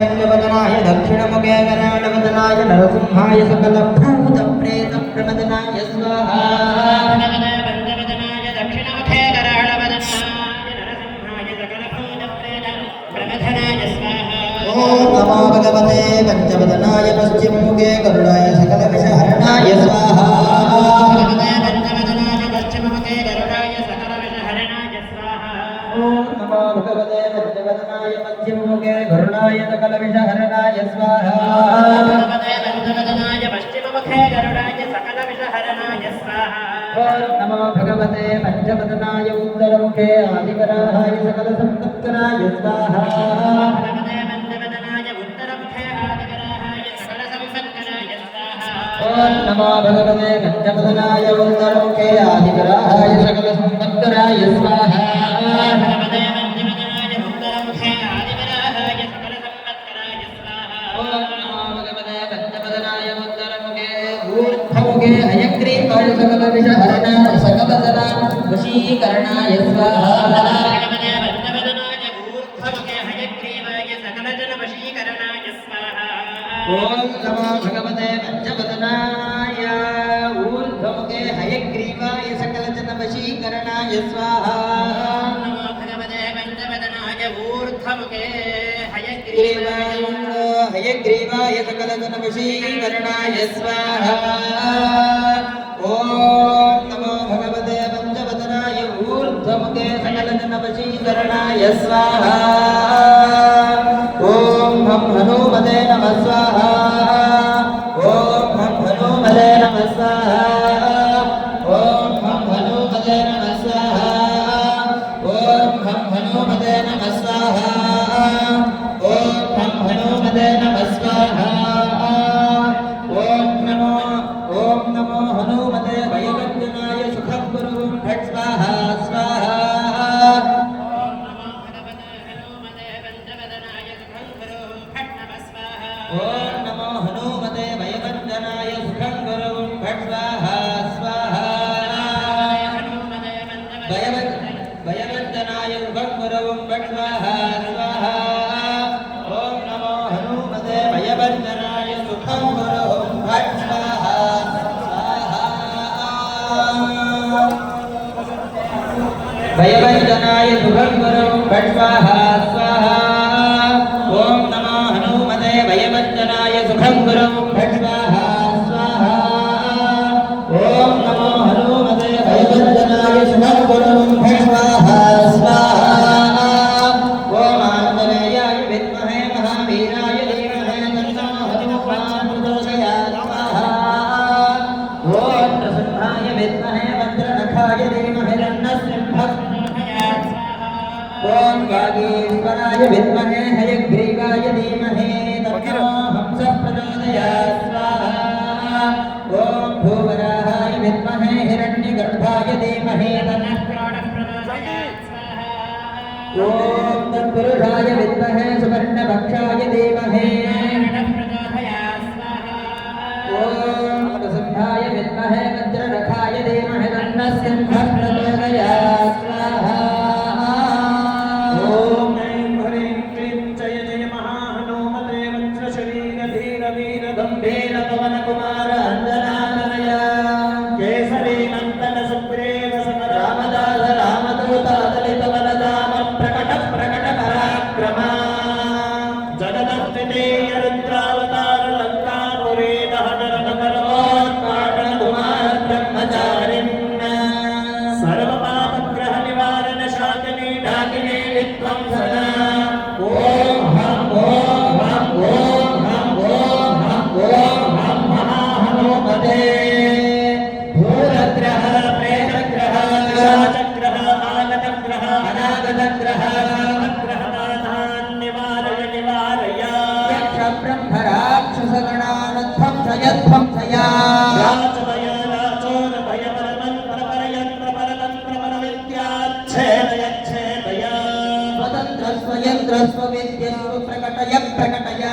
वदनाय दक्षिणमुखे कराळवदनाय नरसिंहाय सकलभूतप्रेतप्रमदनाय स्वाहा वदनाय दक्षिणमुखे कराळवदनाय नरसिंहाय सकलभूतप्रेतप्रमदनाय स्वाहा ॐ नमो भगवते पञ्चवदनाय पश्चिममुखे गरुडाय सकलविषहरणाय स्वाहा पञ्चवदनाय पश्चिममुखे गरुडाय सकलविषहरणाय स्वाहा ॐ नमो भगवते पञ्चवदनाय पश्चिममुखे गरुडाय सकलविषहरणाय स्वाहा पञ्चवदनाय पश्चिममुखे गरुडाय सकलविषहरणाय स्वाहा ॐ नमो भगवते पञ्चवदनाय उत्तरमुखे आदिवराहाय सकलसम्पत्कराय स्वाहा पञ्चवदनाय उत्तरमुखे आदिवराहाय सकलसम्पत्कराय स्वाहा ॐ नमो भगवते पञ्चवदनाय उत्तरमुखे आदिवराहाय सकलसम्पत्कराय स्वाहा पञ्चवदनाय उत्तरमुखे आदिवराहाय सकलसम्पत्कराय स्वाहा ॐ नमो भगवते पञ्चवदनाय उत्तरमुखे ऊर्ध्वमुखे हयग्रीवाय सकलविषहरणाय सकलजना वशीकरणाय स्वाहा पञ्चवदनाय ऊर्ध्वमुखे हयग्रीवाय सकलजनवशीकरणाय स्वाहा ॐ नमो भगवते पञ्चवदनाय ऊर्ध्वमुखे हयग्रीवाय सकलजनवशीकरणाय स्वाहा नमो भगवते पञ्चवदनाय ऊर्ध्वमुखे हयग्रीवाय हयग्रीवाय सकलजनवशीकरणाय स्वाहा ॐ नमो भगवते पञ्चवदनाय ऊर्ध्वमुखे सकलजनवशीकरणाय स्वाहा ॐ हं हनुमते नमः स्वाहा ॐ हं हनुमते नमः स्वाहा ॐ हं हनुमते नमः स्वाहा ॐ हं हनुमते नमः स्वाहा ॐ हं हनुमते नमः स्वाहा ॐ नमो हनुमते भयवर्जनाय सुखं गुरुं फट् स्वाहा स्वाहा ॐ नमो हनुमते भयवर्जनाय सुखं गुरुं फट् स्वाहा स्वाहा भयवर्जनाय सुखं गुरुं फट् स्वाहा स्वाहा ॐ नमो हनुमते भयवर्जनाय सुखं गुरुं फट् स्वाहा स्वाहा भयवर्जनाय सुखं गुरुं फट् स्वाहा स्वाहा ॐ नमो हनुमते भयवर्जनाय सुखं गुरुं फट् स्वाहा स्वाहा ॐ नमो हनुमते भयवर्जनाय सुखं गुरुं फट् स्वाहा स्वाहा ॐ आञ्जनेयाय विद्महे महावीराय धीमहि तन्नो हनुमान् प्रचोदयात् स्वाहा ॐ नृसिंहाय विद्महे वज्रनखाय धीमहि तन्नः सिंहः प्रचोदयात् ॐ वागीश्वराय विद्महे हयग्रीवाय धीमहि तन्नो हंसः प्रचोदयात् स्वाहा ॐ भूवराहाय विद्महे हिरण्यगर्भाय धीमहि तन्नः प्रणः प्रचोदयात् स्वाहा ॐ तत्पुरुषाय विद्महे सुवर्णभक्षाय धीमहि प्रचोदयात् स्वाहा ॐ नृसिंहाय विद्महे वज्रनखाय धीमहि तन्नः सिंहः प्रचोदयात् स्वाहा ॐ ऐं ह्रीं क्लीं जय जय महाहनुमते वज्रशरीरधीरवीरगम्भीर पवनकुमार अञ्जनातनय केसरी नन्दन सुग्रीव समर रामदास रामदूत अतलित बलधाम प्रकट प्रकट पराक्रमा जगदस्तितेय रुद्रावतार लङ्कापुरी दहन रणकरोत्पाटन कुमार ब्रह्मचारिन् सर्वपापग्रह निवारण शाकिनी डाकिनी विध्वंसना ॐ हं महाहनुमते भूरग्रह प्रेतग्रह शाचग्रह आगतग्रह अनागतग्रह ग्रहनाथान् निवारय निवारय यक्ष ब्रह्म राक्षसगणान् ध्वंसय ध्वंसय राचभय राचोर भय परमन्त्र परयन्त्र परतन्त्र परविद्याच्छेदय छेदय स्वतन्त्र स्वयन्त्र स्वविद्यस्व प्रकटय प्रकटय